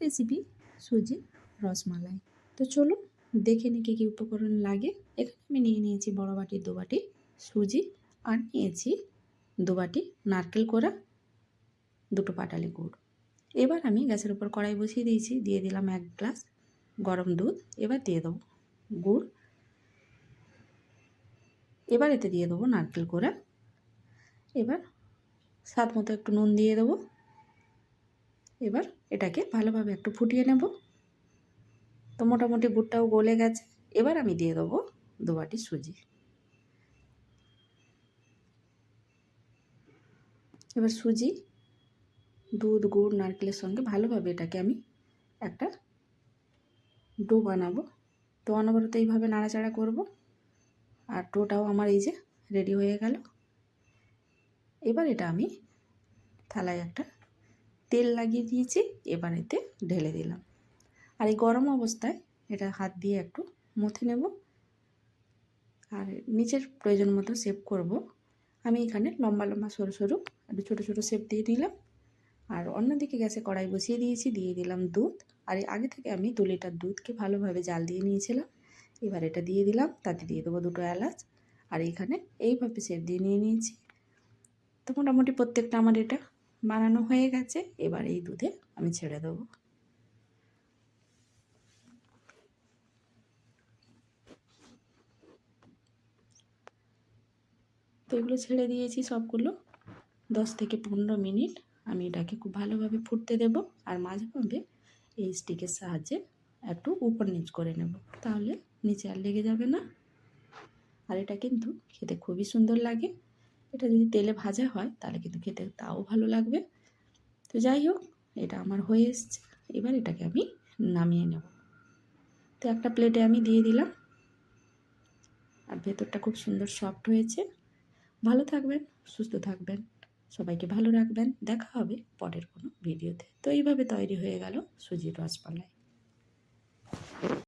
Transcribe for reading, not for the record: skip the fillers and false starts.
Recipe সুজির রসমালাই। তো চলুন দেখে নিই কী কী উপকরণ লাগে। এখানে আমি নিয়ে নিয়েছি বড় বাটির 2 বাটি সুজি, আর নিয়েছি 2 বাটি নারকেল কোড়া, 2টো পাটালি গুড়। এবার আমি গ্যাসের উপর কড়াই বসিয়ে দিয়েছি, দিয়ে দিলাম 1 গ্লাস গরম দুধ। এবার দিয়ে দেবো গুড়, এবার এতে দিয়ে দেবো নারকেল কোড়া, এবার স্বাদ মতো একটু নুন দিয়ে দেবো। এবার এটাকে ভালোভাবে একটু ফুটিয়ে নেব। তো মোটামুটি গুড়টাও গলে গেছে। এবার আমি দিয়ে দেবো 2 বাটি সুজি। এবার সুজি, দুধ, গুড়, নারকেলের সঙ্গে ভালোভাবে এটাকে আমি একটা ডো বানাবো। তো অনবরত এইভাবে নাড়াচাড়া করব। আর ডোটাও আমার এই যে রেডি হয়ে গেল। এবার এটা আমি থালায় একটা তেল লাগিয়ে দিয়েছি, এবার এতে ঢেলে দিলাম। আর এই গরম অবস্থায় এটা হাত দিয়ে একটু মথে নেব। আর নিচের প্রয়োজন মতো শেপ করব। আমি এখানে লম্বা লম্বা সরু সরু একটু ছোটো ছোটো শেপ দিয়ে দিলাম। আর অন্যদিকে গ্যাসে কড়াই বসিয়ে দিয়েছি, দিয়ে দিলাম দুধ। আর আগে থেকে আমি 2 লিটার দুধকে ভালোভাবে জাল দিয়ে নিয়েছিলাম। এবার এটা দিয়ে দিলাম, তাতে দিয়ে দেবো 2টো এলাচ। আর এখানে এইভাবে শেপ দিয়ে নিয়ে নিয়েছি। তো মোটামুটি প্রত্যেকটা আমার এটা বানানো হয়ে গেছে। এবার এই দুধে আমি ছেড়ে দেবো। তো এগুলো ছেড়ে দিয়েছি সবগুলো। 10 থেকে 15 মিনিট আমি এটাকে খুব ভালোভাবে ফুটতে দেব। আর মাঝে মধ্যে এই স্টিকের সাহায্যে একটু উপর নিচ করে নেব, তাহলে নিচে আর লেগে যাবে না। আর এটা কিন্তু খেতে খুবই সুন্দর লাগে। এটা যদি তেলে ভাজা হয় তাহলে কিন্তু খেতে তাও ভালো লাগবে। তো যাই হোক, এটা আমার হয়ে এসছে। এবার এটাকে আমি নামিয়ে নেব। তো একটা প্লেটে আমি দিয়ে দিলাম। আর ভেতরটা খুব সুন্দর সফট হয়েছে। ভালো থাকবেন, সুস্থ থাকবেন, সবাইকে ভালো রাখবেন। দেখা হবে পরের কোনো ভিডিওতে। তো এইভাবে তৈরি হয়ে গেল সুজির রসমালাই।